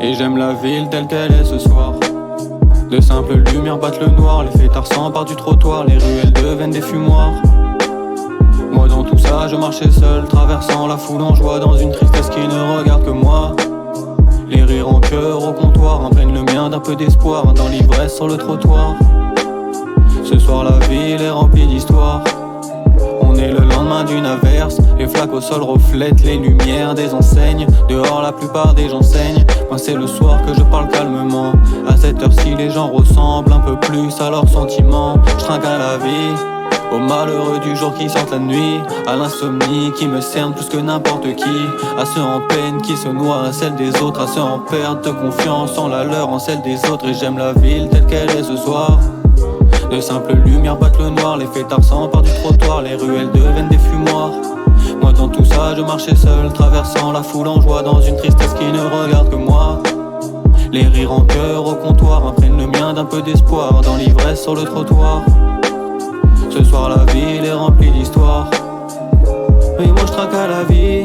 Et j'aime la ville telle qu'elle est ce soir. De simples lumières battent le noir, les fêtards s'emparent du trottoir, les ruelles deviennent des fumoirs. Moi dans tout ça je marchais seul, traversant la foule en joie, dans une tristesse qui ne regarde que moi. Les rires en chœur au comptoir imprègnent le mien d'un peu d'espoir, dans l'ivresse sur le trottoir. Ce soir la ville est remplie d'histoires. On est le lendemain d'une averse, les flaques au sol reflètent les lumières des enseignes. Dehors la plupart des gens saignent, moi c'est le soir que je parle calmement. À cette heure-ci les gens ressemblent un peu plus à leurs sentiments. Je trinque à la vie, aux malheureux du jour qui sortent la nuit, à l'insomnie qui me cerne plus que n'importe qui, à ceux en peine qui se noient à celle des autres, à ceux en perte de confiance en la leur, en celle des autres. Et j'aime la ville telle qu'elle est ce soir. De simples lumières battent le noir, les fêtards s'emparent du trottoir, les ruelles deviennent des fumoirs. Moi dans tout ça je marchais seul, traversant la foule en joie, dans une tristesse qui ne regarde que moi. Les rires en chœur au comptoir imprègnent le mien d'un peu d'espoir, dans l'ivresse sur le trottoir. Ce soir la ville est remplie d'histoires. Et moi je traque à la vie,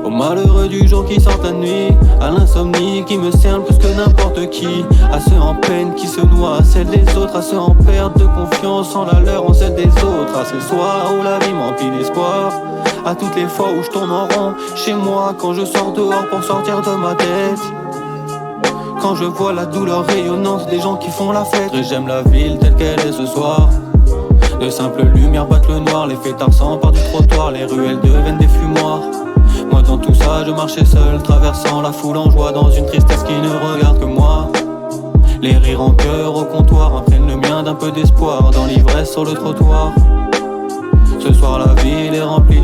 aux malheureux du jour qui sortent la nuit, à l'insomnie qui me cerne plus que n'importe qui, à ceux en peine qui se noient à celle des autres, à ceux en perte de confiance en la leur, en celle des autres. À ces soirs où la vie m'emplit d'espoir, à toutes les fois où je tourne en rond chez moi, quand je sors dehors pour sortir de ma tête, quand je vois la douleur rayonnante des gens qui font la fête. Et j'aime la ville telle qu'elle est ce soir. De simples lumières battent le noir, les fêtards s'emparent du trottoir, les ruelles deviennent des fumoirs. Moi dans tout ça je marchais seul, traversant la foule en joie, dans une tristesse qui ne regarde que moi. Les rires en chœur au comptoir imprègnent le mien d'un peu d'espoir, dans l'ivresse sur le trottoir. Ce soir la ville est remplie